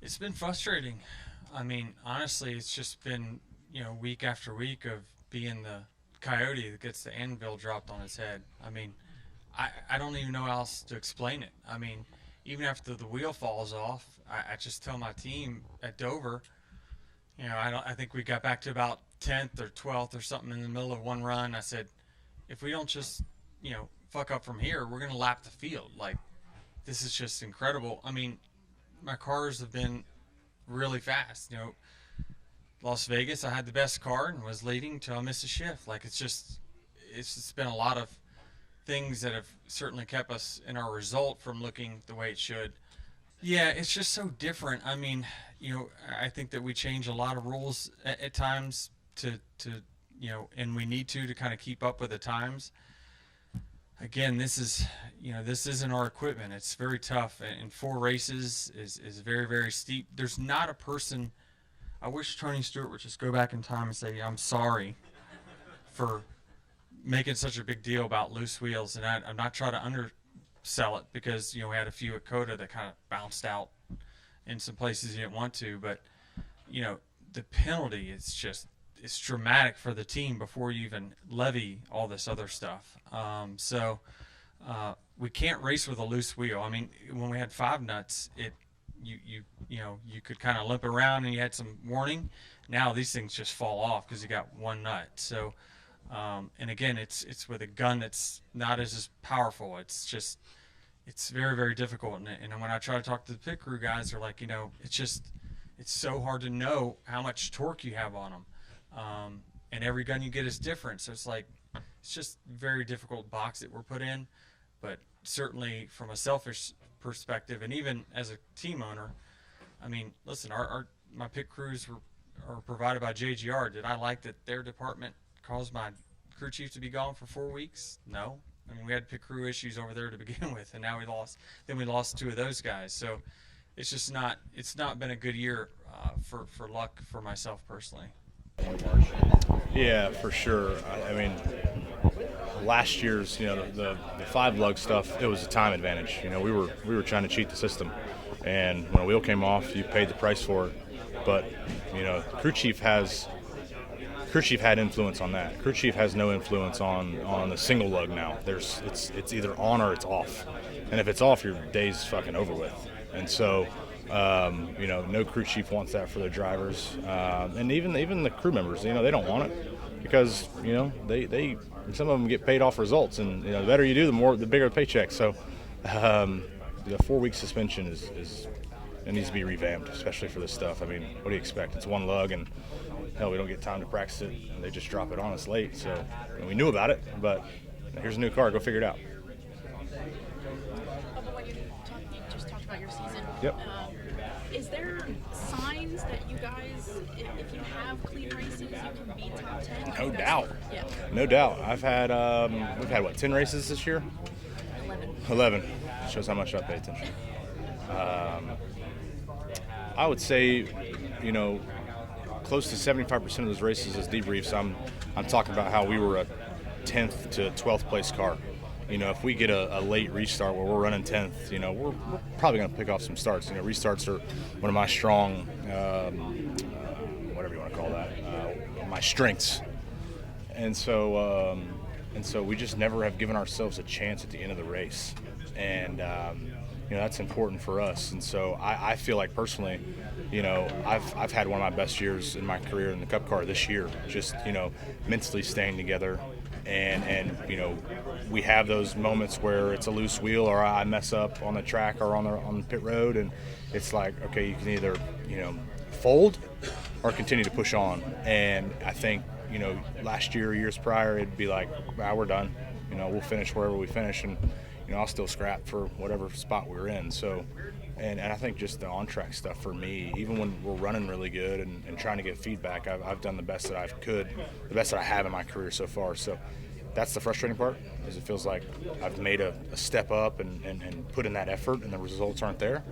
It's been frustrating. I mean, honestly, it's just been, week after week of being the coyote that gets the anvil dropped on his head. I mean, I don't even know how else to explain it. I mean, even after the wheel falls off, I just tell my team at Dover, I think we got back to about 10th or 12th or something in the middle of one run. I said, if we don't just, fuck up from here, we're going to lap the field. Like, this is just incredible. I mean, my cars have been really fast. Las Vegas, I had the best car and was leading till I missed a shift. Like, it's just been a lot of things that have certainly kept us in our result from looking the way it should. Yeah, it's just so different. I mean, I think that we change a lot of rules at times and we need to kind of keep up with the times. Again, this isn't our equipment. It's very tough, and four races is very, very steep. There's not a person. I wish Tony Stewart would just go back in time and say, I'm sorry for making such a big deal about loose wheels. And I'm not trying to undersell it because, we had a few at Coda that kind of bounced out in some places you didn't want to. But, the penalty is just, it's dramatic for the team before you even levy all this other stuff. We can't race with a loose wheel. I mean, when we had five nuts, you could kind of limp around and you had some warning. Now these things just fall off because you got one nut. So, and again, it's with a gun that's not as powerful. It's very, very difficult. And when I try to talk to the pit crew guys, they're like, it's so hard to know how much torque you have on them. And every gun you get is different. So it's just very difficult box that we're put in. But certainly from a selfish perspective, and even as a team owner, I mean, listen, my pit crews are provided by JGR. Did I like that their department caused my crew chief to be gone for 4 weeks? No. I mean, we had pit crew issues over there to begin with, and now we lost two of those guys. So it's not been a good year for luck for myself personally. Yeah, for sure. I mean, last year's, the five lug stuff, it was a time advantage. We were trying to cheat the system, and when a wheel came off, you paid the price for it. But crew chief had influence on that. Crew chief has no influence on the single lug now. It's either on or it's off, and if it's off, your day's fucking over with. And so no crew chief wants that for their drivers, and even the crew members. They don't want it because they some of them get paid off results, and the better you do, the bigger the paycheck. So the 4-week suspension it needs to be revamped, especially for this stuff. I mean, what do you expect? It's one lug, and hell, we don't get time to practice it, and they just drop it on us late. So we knew about it, but here's a new car. Go figure it out. Bubba, when you just talked about your season, Yep. Is there signs that you guys, if you have clean races, you can be top 10? No doubt. Yeah. No doubt. We've had 10 races this year? 11. Shows how much I pay attention. I would say, close to 75% of those races as debriefs, I'm talking about how we were a 10th to 12th place car. If we get a late restart where we're running 10th, we're probably going to pick off some starts. Restarts are one of my strong, whatever you want to call that, my strengths. And so we just never have given ourselves a chance at the end of the race. And, that's important for us. And so I feel like personally, I've had one of my best years in my career in the Cup car this year, just, mentally staying together. And we have those moments where it's a loose wheel or I mess up on the track or on the pit road, and it's like, okay, you can either fold or continue to push on. And I think last year, years prior, it'd be like, we're done. We'll finish wherever we finish, and I'll still scrap for whatever spot we're in. So, and I think just the on-track stuff for me, even when we're running really good and trying to get feedback, I've done the best that I could, the best that I have in my career so far. So that's the frustrating part, is it feels like I've made a step up and put in that effort, and the results aren't there.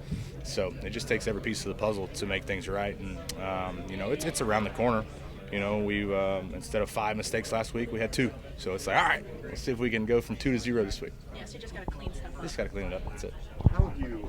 So it just takes every piece of the puzzle to make things right. And, it's around the corner. We instead of 5 mistakes last week, we had 2. So it's like, all right, let's see if we can go from 2 to 0 this week. Yeah, so you just got to clean stuff up. Just got to clean it up. That's it. How have you